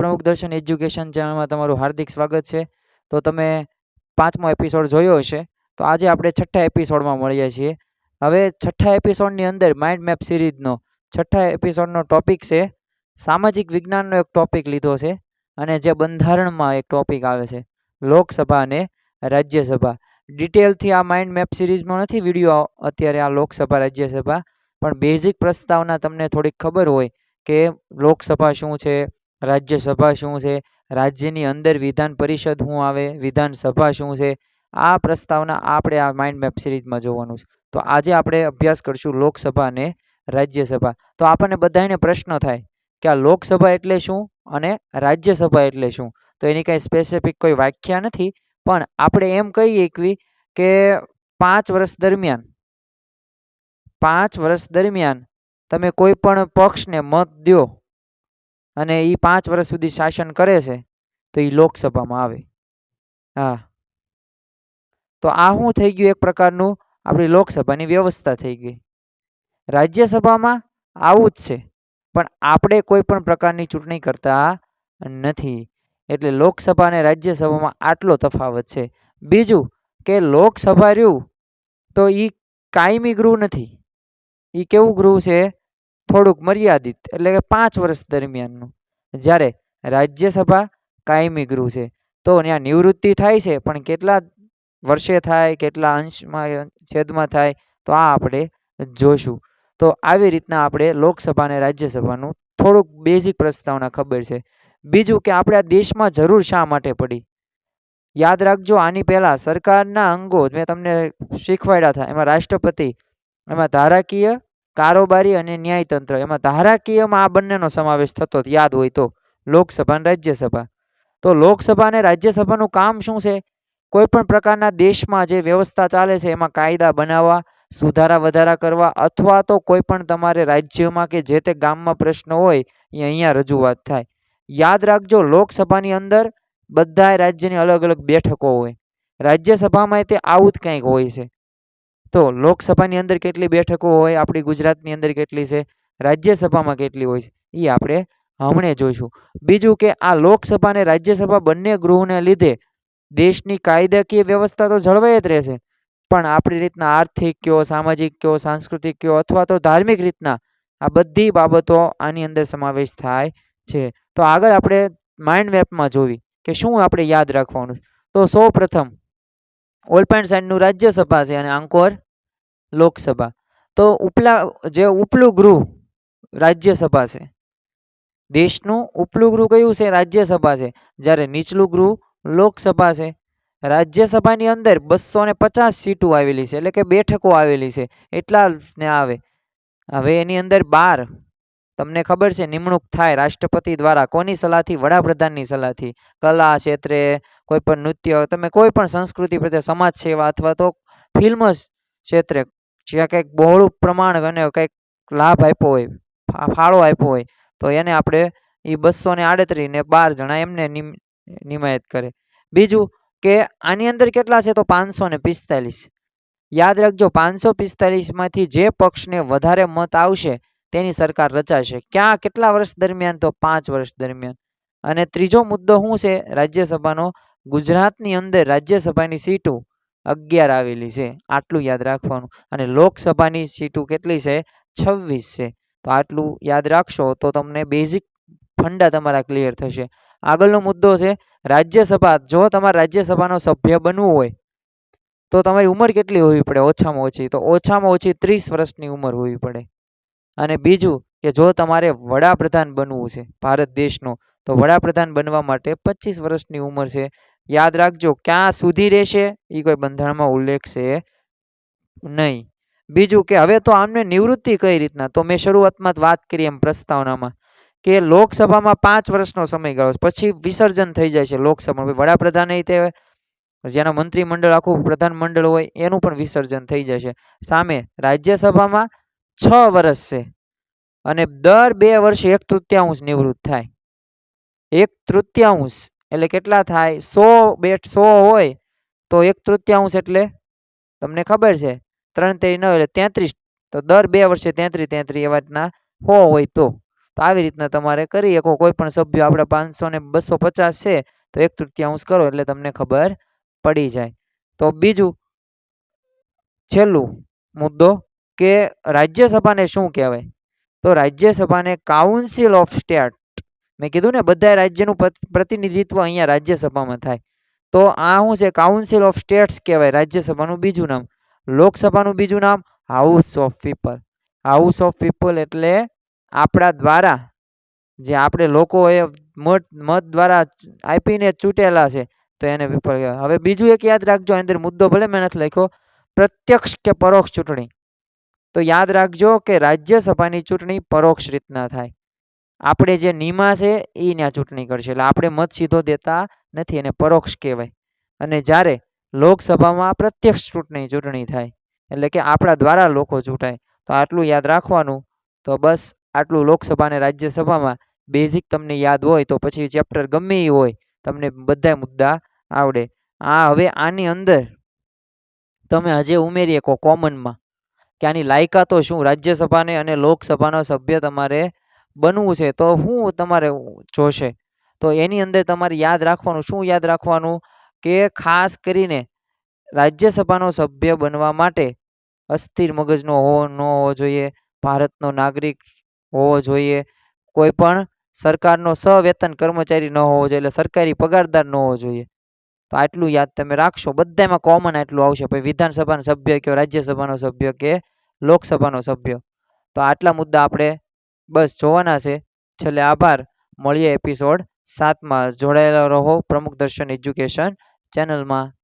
પ્રમુખ દર્શન એજ્યુકેશન ચેનલમાં તમારું હાર્દિક સ્વાગત છે. તો તમે 5મો એપિસોડ જોયો હશે. તો આજે આપણે 6થા એપિસોડમાં મળીએ છીએ. હવે 6થા એપિસોડની અંદર માઇન્ડ મેપ સિરીઝનો 6થા એપિસોડનો ટોપિક છે સામાજિક વિજ્ઞાનનો એક ટોપિક લીધો છે અને જે બંધારણમાં એક ટોપિક આવે છે લોકસભા અને રાજ્યસભા. ડિટેલથી આ માઇન્ડ મેપ સિરીઝમાં નથી વિડીયો અત્યારે આ લોકસભા રાજ્યસભા, પણ બેઝિક પ્રસ્તાવના તમને થોડીક ખબર હોય કે લોકસભા શું છે, રાજ્યસભા શું છે, રાજ્યની અંદર વિધાન પરિષદ શું આવે, વિધાનસભા શું છે, આ પ્રસ્તાવના આપણે આ માઇન્ડ મેપ સિરીઝમાં જોવાનું છે. તો આજે આપણે અભ્યાસ કરશું લોકસભા અને રાજ્યસભા. તો આપણને બધાને પ્રશ્ન થાય કે આ લોકસભા એટલે શું અને રાજ્યસભા એટલે શું. તો એની કાંઈ સ્પેસિફિક કોઈ વ્યાખ્યા નથી, પણ આપણે એમ કહીએ કે 5 વર્ષ દરમિયાન તમે કોઈ પણ પક્ષને મત દો અને એ 5 વર્ષ સુધી શાસન કરે છે તો એ લોકસભામાં આવે. હા, તો આ શું થઈ ગયું, એક પ્રકારનું આપણી લોકસભાની વ્યવસ્થા થઈ ગઈ. રાજ્યસભામાં આવું જ છે, પણ આપણે કોઈ પણ પ્રકારની ચૂંટણી કરતા નથી. એટલે લોકસભા અને રાજ્યસભામાં આટલો તફાવત છે. બીજું કે લોકસભા રહ્યું તો એ કાયમી ગૃહ નથી. એ કેવું ગૃહ છે, થોડુંક મર્યાદિત, એટલે કે 5 વર્ષ દરમિયાનનું. જ્યારે રાજ્યસભા કાયમી ગૃહ છે, તો ત્યાં નિવૃત્તિ થાય છે, પણ કેટલા વર્ષે થાય, કેટલા અંશમાં છેદમાં થાય, તો આ આપણે જોશું. તો આવી રીતના આપણે લોકસભા અને રાજ્યસભાનું થોડુંક બેઝિક પ્રસ્તાવના ખબર છે. બીજું કે આપણે આ દેશમાં જરૂર શા માટે પડી, યાદ રાખજો. આની પહેલા સરકારના અંગો મેં તમને શીખવાડ્યા હતા. એમાં રાષ્ટ્રપતિ, એમાં ધારાકીય, કારોબારી અને ન્યાયતંત્ર. એમાં ધારાકીયમાં આ બંનેનો સમાવેશ થતો, યાદ હોય તો, લોકસભા અને રાજ્યસભા. તો લોકસભા અને રાજ્યસભાનું કામ શું છે? કોઈ પણ પ્રકારના દેશમાં જે વ્યવસ્થા ચાલે છે એમાં કાયદા બનાવવા, સુધારા વધારા કરવા, અથવા તો કોઈ પણ તમારે રાજ્યમાં કે જે તે ગામમાં પ્રશ્ન હોય એ અહીંયા રજૂઆત થાય. યાદ રાખજો, લોકસભાની અંદર બધા રાજ્યની અલગ અલગ બેઠકો હોય. રાજ્યસભામાં તે આવું જ કંઈક હોય છે. તો લોકસભાની અંદર કેટલી બેઠકો હોય, આપણી ગુજરાતની અંદર કેટલી છે, રાજ્યસભામાં કેટલી હોય છે, એ આપણે હમણાં જોઈશું. બીજું કે આ લોકસભા અને રાજ્યસભા બંને ગૃહને લીધે દેશની કાયદાકીય વ્યવસ્થા તો જળવાઈ જ રહેશે, પણ આપણી રીતના આર્થિક કયો, સામાજિક કયો, સાંસ્કૃતિક કયો, અથવા તો ધાર્મિક રીતના આ બધી બાબતો આની અંદર સમાવેશ થાય છે. તો આગળ આપણે માઇન્ડ મેપમાં જોવી કે શું આપણે યાદ રાખવાનું. તો સૌ પ્રથમ ઓલપાણ સાઈડનું રાજ્યસભા છે અને આંકોર લોકસભા. તો ઉપલું ગૃહ રાજ્યસભા છે. દેશનું ઉપલું ગૃહ કયું છે? રાજ્યસભા છે. જ્યારે નીચલું ગૃહ લોકસભા છે. રાજ્યસભાની અંદર 250 સીટો આવેલી છે, એટલે કે બેઠકો આવેલી છે, એટલા ને આવે. હવે એની અંદર 12 તમને ખબર છે નિમણૂક થાય રાષ્ટ્રપતિ દ્વારા. કોની સલાહથી? વડાપ્રધાનની સલાહથી. કલા ક્ષેત્રે, કોઈ પણ નૃત્ય, તમે કોઈ પણ સંસ્કૃતિ પ્રત્યે, સમાજ સેવા, અથવા તો ફિલ્મ ક્ષેત્રે જ્યાં કંઈક બહોળું પ્રમાણ અને કંઈક લાભ આપ્યો હોય, ફાળો આપ્યો હોય, તો એને આપણે એ 238 ને 12 જણા એમને નિમાયત કરે. બીજું કે આની અંદર કેટલા છે? તો 545. યાદ રાખજો, 545માંથી જે પક્ષને વધારે મત આવશે તેની સરકાર રચાશે. ક્યાં, કેટલા વર્ષ દરમિયાન? તો 5 વર્ષ દરમિયાન. અને ત્રીજો મુદ્દો શું છે રાજ્યસભાનો? ગુજરાતની અંદર રાજ્યસભાની સીટો 11 આવેલી છે, આટલું યાદ રાખવાનું. અને લોકસભાની સીટો કેટલી છે? 26 છે. તો આટલું યાદ રાખશો તો તમને બેઝિક ફંડા તમારા ક્લિયર થશે. આગળનો મુદ્દો છે રાજ્યસભા. જો તમારે રાજ્યસભાનો સભ્ય બનવું હોય તો તમારી ઉંમર કેટલી હોવી પડે? ઓછામાં ઓછી, તો ઓછામાં ઓછી 30 વર્ષની ઉંમર હોવી પડે. અને બીજું કે જો તમારે વડાપ્રધાન બનવું છે ભારત દેશનો, તો વડાપ્રધાન બનવા માટે 25 વર્ષની ઉંમર છે. યાદ રાખજો, ક્યાં સુધી રહેશે એ કોઈ બંધારણમાં ઉલ્લેખ છે નહીં. બીજું કે હવે તો આમને નિવૃત્તિ કઈ રીતના? તો મેં શરૂઆતમાં વાત કરી એમ પ્રસ્તાવનામાં કે લોકસભામાં 5 વર્ષનો સમયગાળો, પછી વિસર્જન થઈ જાય છે લોકસભામાં. વડાપ્રધાન તે જેના મંત્રીમંડળ, આખું પ્રધાનમંડળ હોય, એનું પણ વિસર્જન થઈ જશે. સામે રાજ્યસભામાં 6 વર્ષ છે અને દર 2 વર્ષે 1/3 નિવૃત્ત થાય. 1/3 એટલે કેટલા થાય? 100 હોય તો 1/3 એટલે તમને ખબર છે 3 × 3 = 9, એટલે 33. તો દર 2 વર્ષે 33 એવા રીતના 100 હોય તો તો આવી રીતના તમારે કરી શકો. કોઈ પણ સભ્ય આપણે 500 ને 250 છે તો 1/3 કરો એટલે તમને ખબર પડી જાય. તો બીજું છેલ્લું મુદ્દો કે રાજ્યસભાને શું કહેવાય? તો રાજ્યસભાને કાઉન્સિલ ઓફ સ્ટેટ. મેં કીધું ને બધા રાજ્યનું પ્રતિનિધિત્વ અહીંયા રાજ્યસભામાં થાય. તો આ શું છે? કાઉન્સિલ ઓફ સ્ટેટ્સ કહેવાય રાજ્યસભાનું બીજું નામ. લોકસભાનું બીજું નામ house of people. House of people એટલે આપણા દ્વારા જે આપણે લોકોએ મત દ્વારા આપીને ચૂંટેલા છે તો એને પીપલ કહેવાય. હવે બીજું એક યાદ રાખજો, અંદર મુદ્દો ભલે મેં નથી લખ્યો, પ્રત્યક્ષ કે પરોક્ષ ચૂંટણી. તો યાદ રાખજો કે રાજ્યસભાની ચૂંટણી પરોક્ષ રીતના થાય. આપણે જે નિમા છે એ ત્યાં ચૂંટણી કરશે, એટલે આપણે મત સીધો દેતા નથી, એને પરોક્ષ કહેવાય. અને જ્યારે લોકસભામાં પ્રત્યક્ષ ચૂંટણી થાય, એટલે કે આપણા દ્વારા લોકો ચૂંટાય. તો આટલું યાદ રાખવાનું. તો બસ આટલું લોકસભા અને રાજ્યસભામાં બેઝિક તમને યાદ હોય તો પછી ચેપ્ટર ગમે એ હોય તમને બધા મુદ્દા આવડે. હવે આની અંદર તમે હજે ઉમેરી શકો કોમનમાં કે આની લાયકાતો શું, રાજ્યસભાને અને લોકસભાનો સભ્ય તમારે બનવું છે તો શું તમારે જોશે? તો એની અંદર તમારે યાદ રાખવાનું, શું યાદ રાખવાનું કે ખાસ કરીને રાજ્યસભાનો સભ્ય બનવા માટે અસ્થિર મગજનો ન હોવો જોઈએ, ભારતનો નાગરિક હોવો જોઈએ, કોઈ પણ સરકારનો સવેતન કર્મચારી ન હોવો જોઈએ, એટલે સરકારી પગારદાર ન હોવો જોઈએ. તો આટલું યાદ તમે રાખશો. બધામાં કોમન આટલું આવશે. પછી વિધાનસભાનો સભ્ય કે રાજ્યસભાનો સભ્ય કે લોકસભાનો સભ્ય. તો આટલા મુદ્દા આપણે બસ જોવાના છે. છેલ્લે આભાર. મળીએ એપિસોડ 7માં. જોડાયેલા રહો પ્રમુખ દર્શન એજ્યુકેશન ચેનલમાં.